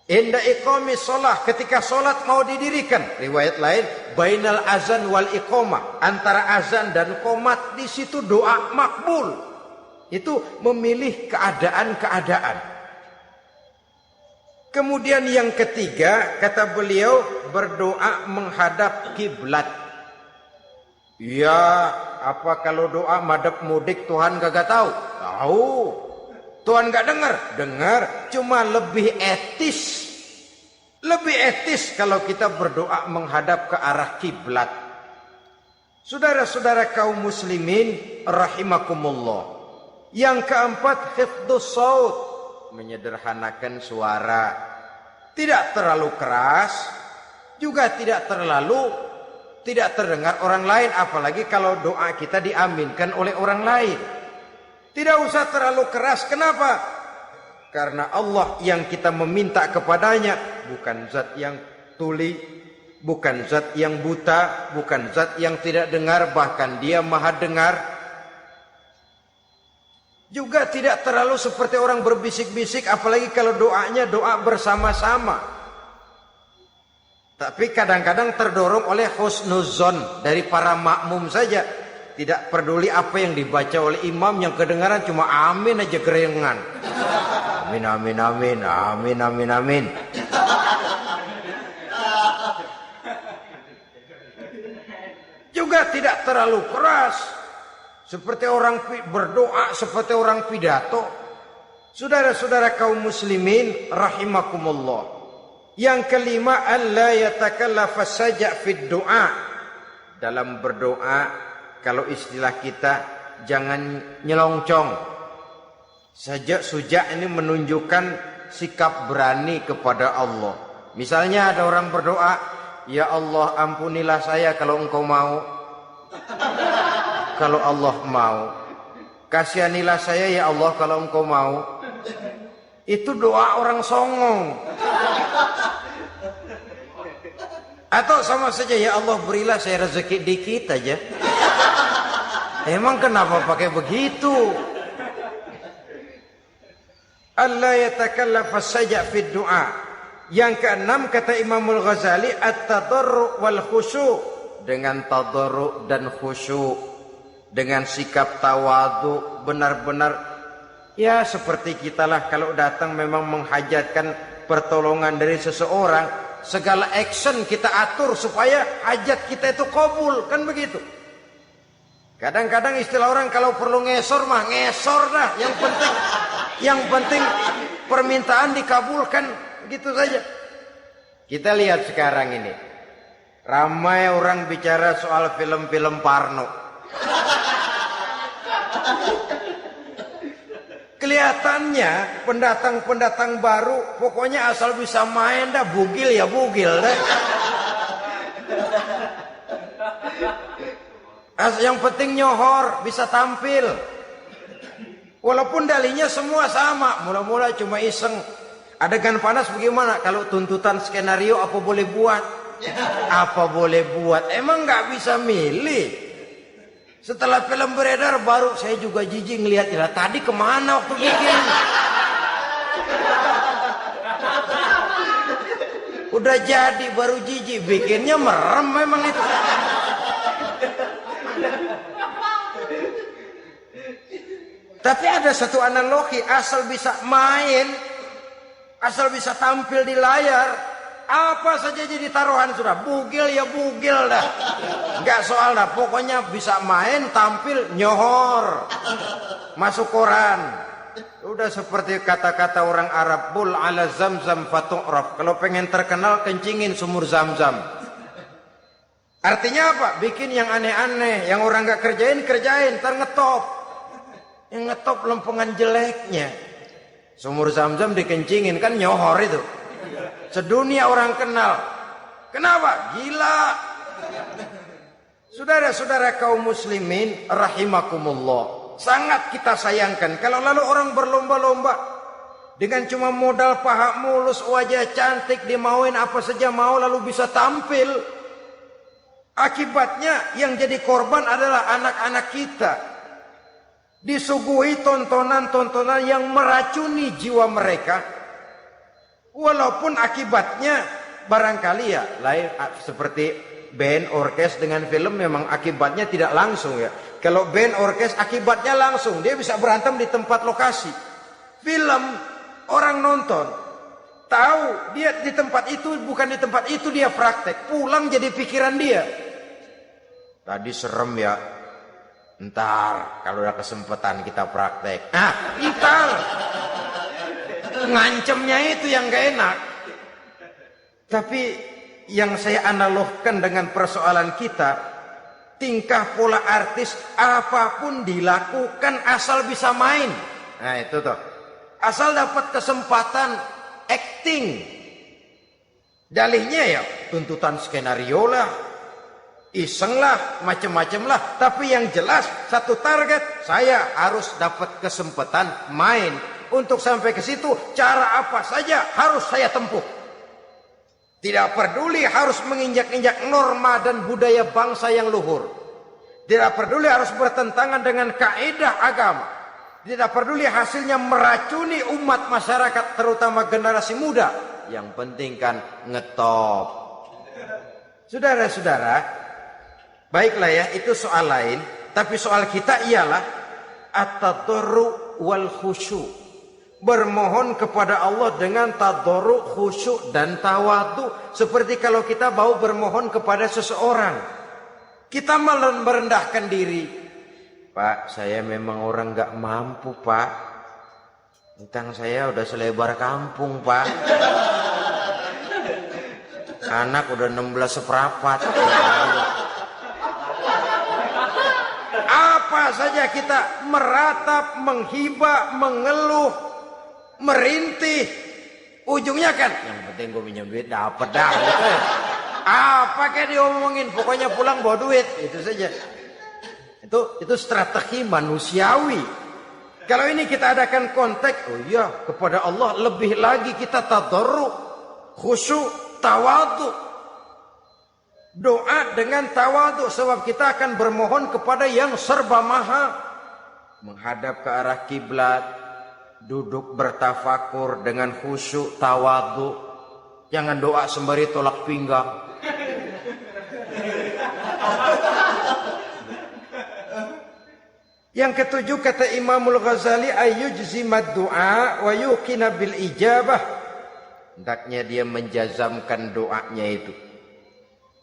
Inda iqamis shalah, ketika salat mau didirikan, riwayat lain bainal azan wal iqamah, antara azan dan qomat, di situ doa makbul. Itu memilih keadaan-keadaan. Kemudian yang ketiga kata beliau, berdoa menghadap kiblat. Ya, apa kalau doa madhab mudik Tuhan kagak tahu? Tahu. Tuhan gak dengar? Dengar. Cuma lebih etis. Lebih etis kalau kita berdoa menghadap ke arah kiblat. Saudara-saudara kaum muslimin rahimakumullah. Yang keempat, hifdzus shaut, menyederhanakan suara. Tidak terlalu keras, juga tidak terdengar orang lain, apalagi kalau doa kita diaminkan oleh orang lain. Tidak usah terlalu keras. Kenapa? Karena Allah yang kita meminta kepadanya bukan zat yang tuli, bukan zat yang buta, bukan zat yang tidak dengar, bahkan Dia Maha dengar. Juga tidak terlalu seperti orang berbisik-bisik, apalagi kalau doanya doa bersama-sama. Tapi kadang-kadang terdorong oleh husnuzon dari para makmum saja. Tidak peduli apa yang dibaca oleh imam, yang kedengaran cuma amin aja gerengan. Amin, amin, amin, amin, amin, amin. Juga tidak terlalu keras. Seperti orang berdoa, seperti orang pidato. Saudara-saudara kaum muslimin rahimakumullah. Yang kelima, alla yatakallafa saja' fid du'a. Dalam berdoa, kalau istilah kita, jangan nyelongcong. Saja' suja' ini menunjukkan sikap berani kepada Allah. Misalnya ada orang berdoa, ya Allah ampunilah saya kalau engkau mau. Kalau Allah mau. Kasihanilah saya ya Allah kalau engkau mau. Itu doa orang songong. Atau sama saja, ya Allah berilah saya rezeki dikit aja. Emang kenapa pakai begitu? Allah yatakallafa saja fid du'a. Yang keenam kata Imamul Ghazali, at-tadarru' wal khusyu'. Dengan tadarru' dan khusyuk, dengan sikap tawadu, benar-benar ya seperti kita lah kalau datang memang menghajatkan pertolongan dari seseorang, segala action kita atur supaya hajat kita itu kabul, kan begitu. Kadang-kadang istilah orang kalau perlu ngesor mah ngesor dah, yang penting permintaan dikabulkan, gitu saja. Kita lihat sekarang ini, ramai orang bicara soal film-film Parno. Kelihatannya pendatang-pendatang baru, pokoknya asal bisa main dah, bugil ya bugil dah. Yang penting nyohor, bisa tampil. Walaupun dalihnya semua sama, mula-mula cuma iseng. Adegan panas bagaimana? Kalau tuntutan skenario apa boleh buat? Apa boleh buat? Emang nggak bisa milih. Setelah film beredar baru saya juga jijik ngelihat, ya tadi kemana waktu bikin? Udah jadi baru jijik, bikinnya merem memang itu. Tapi ada satu analogi, asal bisa main, asal bisa tampil di layar, apa saja jadi taruhan sudah. Bugil ya bugil dah, nggak soal dah. Pokoknya bisa main, tampil, nyohor, masuk koran. Udah seperti kata-kata orang Arab, bul ala zamzam fatu'raf. Kalau pengen terkenal kencingin sumur Zamzam. Artinya apa? Bikin yang aneh-aneh, yang orang nggak kerjain, ntar ngetop. Yang ngetop lempengan jeleknya. Sumur Zamzam dikencingin, kan nyohor itu. Sedunia orang kenal. Kenapa? Gila. Saudara-saudara kaum muslimin rahimakumullah, sangat kita sayangkan kalau lalu orang berlomba-lomba dengan cuma modal paha mulus, wajah cantik, dimauin apa saja mau lalu bisa tampil. Akibatnya yang jadi korban adalah anak-anak kita. Disuguhi tontonan-tontonan yang meracuni jiwa mereka. Walaupun akibatnya barangkali ya lain, seperti band orkes dengan film memang akibatnya tidak langsung ya. Kalau band orkes akibatnya langsung, dia bisa berantem di tempat lokasi. Film orang nonton tahu dia di tempat itu, bukan di tempat itu dia praktek, pulang jadi pikiran dia. Tadi serem ya, ntar kalau udah kesempatan kita praktek. Ntar ngancemnya itu yang gak enak. Tapi yang saya analogkan dengan persoalan kita, tingkah pola artis apapun dilakukan asal bisa main. Nah itu tuh, asal dapat kesempatan acting. Dalihnya ya tuntutan skenario lah, iseng lah, macem-macem lah. Tapi yang jelas satu target, saya harus dapat kesempatan main. Untuk sampai ke situ cara apa saja harus saya tempuh. Tidak peduli harus menginjak-injak norma dan budaya bangsa yang luhur. Tidak peduli harus bertentangan dengan kaidah agama. Tidak peduli hasilnya meracuni umat masyarakat, terutama generasi muda. Yang penting kan ngetop. Saudara-saudara, baiklah ya, itu soal lain. Tapi soal kita ialah at-tadarru wal khusyu'. Bermohon kepada Allah dengan tadarru', khusyuk dan tawadu. Seperti kalau kita mau bermohon kepada seseorang, kita malah merendahkan diri. Pak, saya memang orang gak mampu pak. Utang saya udah selebar kampung pak. Anak udah 16 seperempat. Apa saja kita meratap, menghibah, mengeluh, merintih. Ujungnya kan, yang penting gue minjem duit dapet dah. Gitu. Apa kayak diomongin, pokoknya pulang bawa duit, itu saja. Itu strategi manusiawi. Kalau ini kita adakan konteks, oh iya, kepada Allah lebih lagi kita tadarruk, khusyuk, tawadhu. Doa dengan tawadhu, sebab kita akan bermohon kepada yang serba maha. Menghadap ke arah kiblat, duduk bertafakur dengan khusyuk, tawadhu. Jangan doa sembari tolak pinggang. Yang ketujuh kata Imamul Ghazali, ayyujzimad du'a wa yuqina bil ijabah. Hendaknya dia menjazamkan doanya itu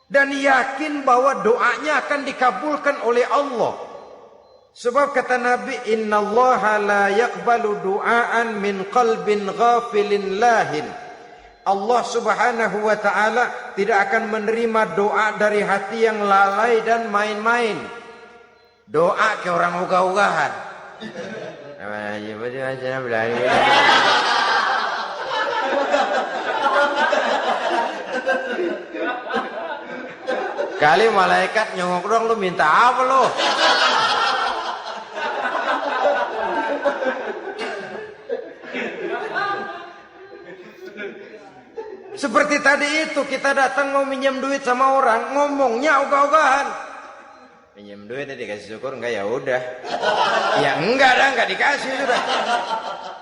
dan yakin bahwa doanya akan dikabulkan oleh Allah. Sebab kata Nabi, innallaha la yaqbalu du'aan min qalbin ghafilin lahin. Allah Subhanahu wa taala tidak akan menerima doa dari hati yang lalai dan main-main. Doa ke orang ugah-ugahan. Kali malaikat nyongok dong, lu minta apa lu? Seperti tadi itu, kita datang mau minjem duit sama orang, ngomongnya ogah-ogahan. Minjem duit dikasih syukur enggak, ya udah. Ya enggak dah, enggak dikasih sudah.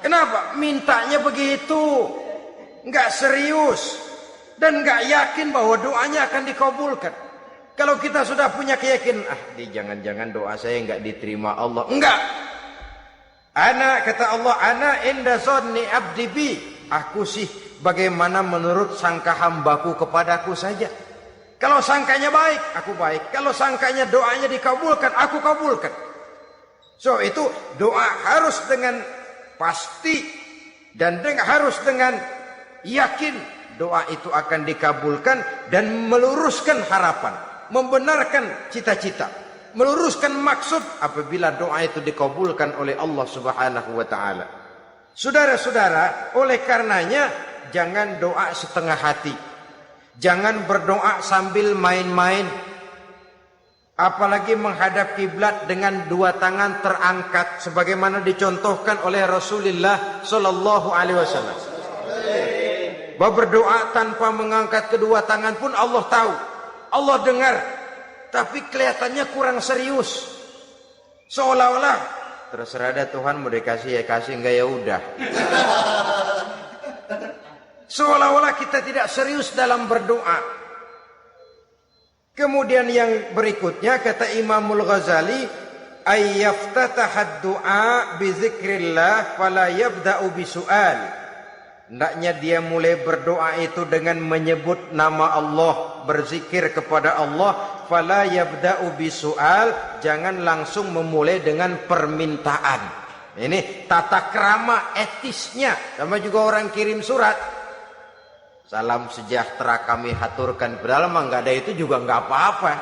Kenapa? Mintanya begitu. Enggak serius dan enggak yakin bahwa doanya akan dikabulkan. Kalau kita sudah punya keyakinan, jangan-jangan doa saya enggak diterima Allah. Enggak. Kata Allah, ana inda zanni abdi bi. Aku sih bagaimana menurut sangka hambaku kepadaku saja. Kalau sangkanya baik, aku baik. Kalau sangkanya doanya dikabulkan, aku kabulkan. So itu doa harus dengan pasti dan harus dengan yakin doa itu akan dikabulkan dan meluruskan harapan, membenarkan cita-cita, meluruskan maksud apabila doa itu dikabulkan oleh Allah Subhanahu wa taala. Saudara-saudara, oleh karenanya jangan doa setengah hati. Jangan berdoa sambil main-main. Apalagi menghadap kiblat dengan dua tangan terangkat sebagaimana dicontohkan oleh Rasulullah sallallahu alaihi wasallam. Bahwa berdoa tanpa mengangkat kedua tangan pun Allah tahu. Allah dengar. Tapi kelihatannya kurang serius. Seolah-olah terserah ada Tuhan, mau dikasih ya kasih, enggak ya udah. Seolah-olah kita tidak serius dalam berdoa. Kemudian yang berikutnya kata Imamul Ghazali, ayyaftataha du'a bi dzikrillah fala yabda'u bi su'al. Hendaknya dia mulai berdoa itu dengan menyebut nama Allah, berzikir kepada Allah, fala yabda'u bi su'al, jangan langsung memulai dengan permintaan. Ini tata krama etisnya. Sama juga orang kirim surat, salam sejahtera kami haturkan, padahal mah nggak ada itu juga nggak apa-apa.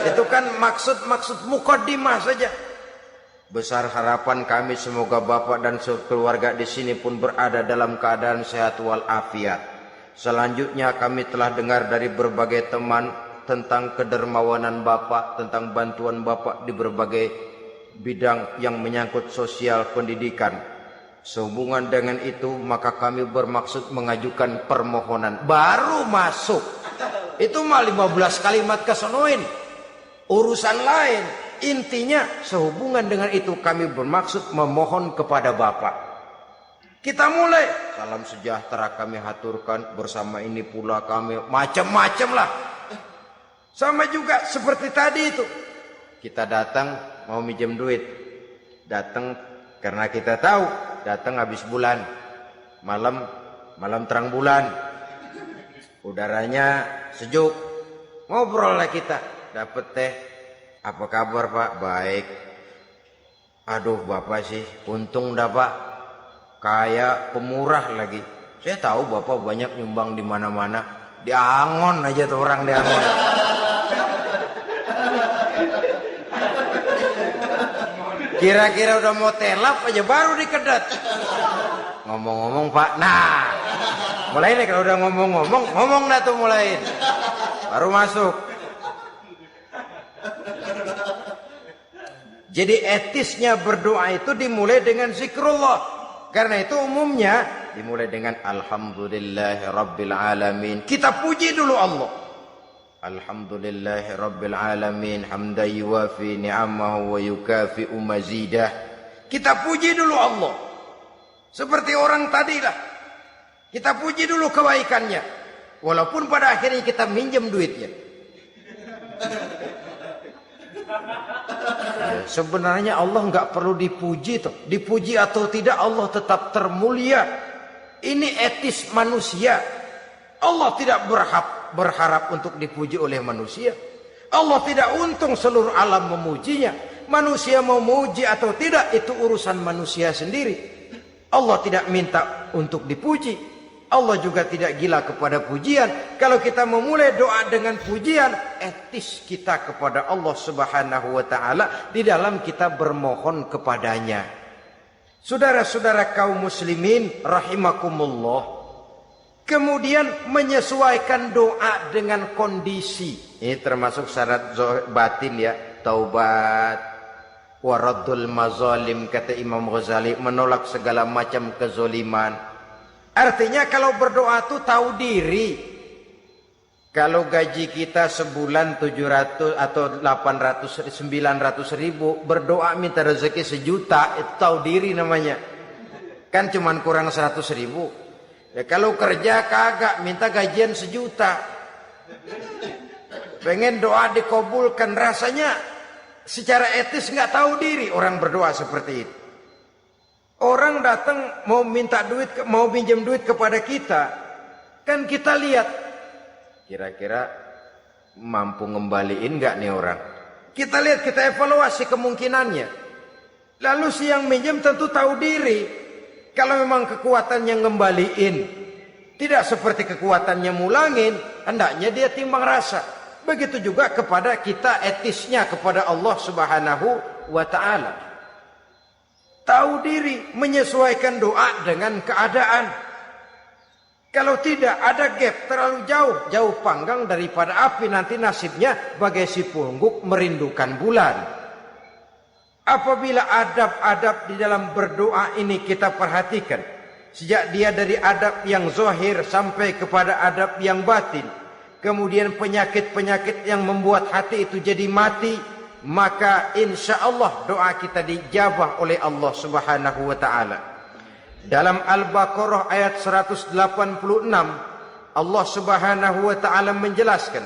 Itu kan maksud mukaddimah saja. Besar harapan kami semoga Bapak dan keluarga di sini pun berada dalam keadaan sehat walafiat. Selanjutnya kami telah dengar dari berbagai teman tentang kedermawanan Bapak, tentang bantuan Bapak di berbagai bidang yang menyangkut sosial pendidikan. Sehubungan dengan itu maka kami bermaksud mengajukan permohonan. Baru masuk itu mah 15 kalimat kesonoin, urusan lain. Intinya sehubungan dengan itu kami bermaksud memohon kepada Bapak. Kita mulai, salam sejahtera kami haturkan, bersama ini pula kami, macam-macam lah. Sama juga seperti tadi itu, kita datang mau minjem duit, datang karena kita tahu datang habis bulan, malam terang bulan, udaranya sejuk, ngobrol lah kita, dapet teh, apa kabar Pak? Baik. Aduh Bapak sih, untung dah Pak, kayak pemurah lagi. Saya tahu Bapak banyak nyumbang di mana-mana, Diangon aja tuh orang diangon. Kira-kira udah mau telap aja baru dikedat. Ngomong-ngomong Pak, nah mulai nih kalau udah ngomong dah tuh mulai. Baru masuk. Jadi etisnya berdoa itu dimulai dengan zikrullah. Karena itu umumnya dimulai dengan Alhamdulillahi Rabbil Alamin. Kita puji dulu Allah. Alhamdulillahi Rabbil Alamin. Hamdan yuwafi ni'amahu wa yukafi'u mazidah. Kita puji dulu Allah. Seperti orang tadilah. Kita puji dulu kebaikannya. Walaupun pada akhirnya kita minjem duitnya. Sebenarnya Allah nggak perlu dipuji toh. Dipuji atau tidak Allah tetap termulia. Ini etis manusia. Allah tidak berharap untuk dipuji oleh manusia. Allah tidak untung seluruh alam memujinya. Manusia mau memuji atau tidak itu urusan manusia sendiri. Allah tidak minta untuk dipuji. Allah juga tidak gila kepada pujian. Kalau kita memulai doa dengan pujian, etis kita kepada Allah Subhanahu wa taala di dalam kita bermohon kepadanya. Saudara-saudara kaum muslimin rahimakumullah, kemudian menyesuaikan doa dengan kondisi. Ini termasuk syarat batin ya, taubat, waraddul mazalim, kata Imam Ghazali, menolak segala macam kezoliman. Artinya kalau berdoa tuh tahu diri. Kalau gaji kita sebulan 700 atau 800 900 ribu, berdoa minta rezeki 1 juta, itu tahu diri namanya. Kan cuman kurang 100 ribu. Ya, kalau kerja kagak minta gajian 1 juta. Pengen doa dikabulkan, rasanya secara etis nggak tahu diri orang berdoa seperti itu. Orang datang mau minta duit, mau pinjam duit kepada kita, kan kita lihat kira-kira mampu ngembaliin nggak nih orang. Kita lihat, kita evaluasi kemungkinannya. Lalu si yang minjem tentu tahu diri. Kalau memang kekuatannya ngembaliin tidak seperti kekuatannya mulangin, hendaknya dia timbang rasa. Begitu juga kepada kita etisnya kepada Allah Subhanahu wa taala. Tahu diri, menyesuaikan doa dengan keadaan. Kalau tidak ada gap terlalu jauh panggang daripada api, nanti nasibnya bagai si pungguk merindukan bulan. Apabila adab-adab di dalam berdoa ini kita perhatikan, sejak dia dari adab yang zahir sampai kepada adab yang batin, kemudian penyakit-penyakit yang membuat hati itu jadi mati, maka insya Allah doa kita dijabah oleh Allah Subhanahu wa taala. Dalam Al-Baqarah ayat 186 Allah Subhanahu wa taala menjelaskan,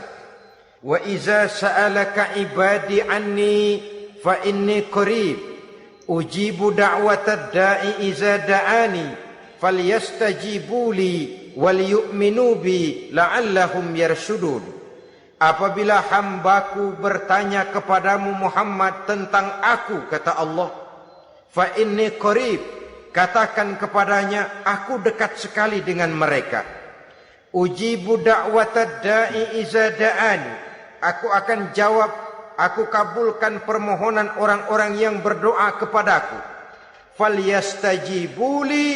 wa iza sa'alaka ibadi anni fa inni qarib ujibu da'watad da'i iza da'ani falyastajibu li wal yu'minu bi la'allahum yarshudun. Apabila hambaku bertanya kepadamu Muhammad tentang aku, kata Allah, fa inni qarib, katakan kepadanya aku dekat sekali dengan mereka. Ujibu da'watad da'i iza da'ani, aku akan jawab, aku kabulkan permohonan orang-orang yang berdoa kepadaku. Falyastajibu li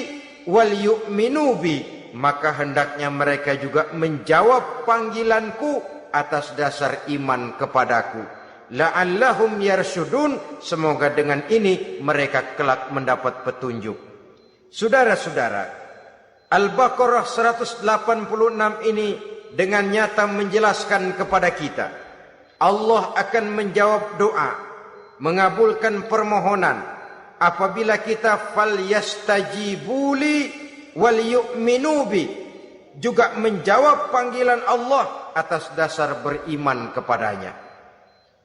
wal yu'minu bi, maka hendaknya mereka juga menjawab panggilanku atas dasar iman kepadaku. La'allahum yarshudun, semoga dengan ini mereka kelak mendapat petunjuk. Saudara-saudara, Al-Baqarah 186 ini dengan nyata menjelaskan kepada kita, Allah akan menjawab doa, mengabulkan permohonan apabila kita falyastajibuli wal yu'minu bi, juga menjawab panggilan Allah atas dasar beriman kepadanya.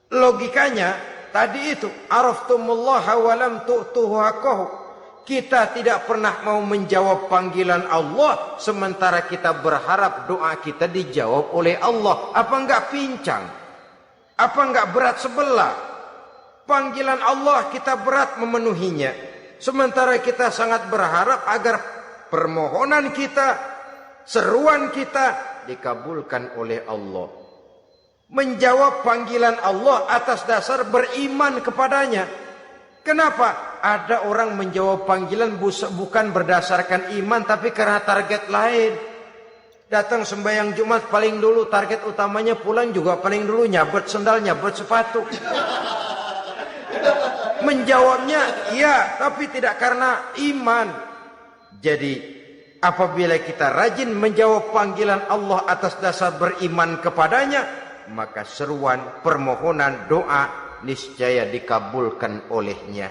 Logikanya tadi itu, araftumullaha wa lam tu'tuhu haqqahu. Kita tidak pernah mau menjawab panggilan Allah sementara kita berharap doa kita dijawab oleh Allah. Apa enggak pincang? Apa enggak berat sebelah? Panggilan Allah kita berat memenuhinya, sementara kita sangat berharap agar permohonan kita, seruan kita dikabulkan oleh Allah. Menjawab panggilan Allah atas dasar beriman kepadanya. Kenapa? Ada orang menjawab panggilan bukan berdasarkan iman, tapi karena target lain. Datang sembahyang Jumat paling dulu, target utamanya pulang juga paling dulu nyabet sendal, nyabet sepatu. Menjawabnya iya, tapi tidak karena iman. Jadi apabila kita rajin menjawab panggilan Allah atas dasar beriman kepadanya, maka seruan, permohonan, doa niscaya dikabulkan olehnya.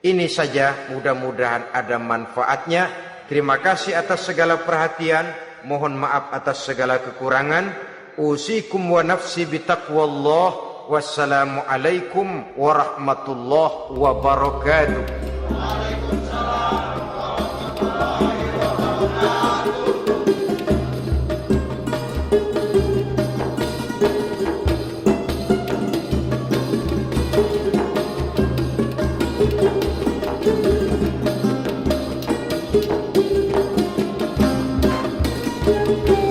Ini saja, mudah-mudahan ada manfaatnya. Terima kasih atas segala perhatian. Mohon maaf atas segala kekurangan. Usikum wa nafsi bitaqwallah. Wassalamu alaikum warahmatullahi wabarakatuh. Waalaikumsalam warahmatullahi wabarakatuh. Thank you.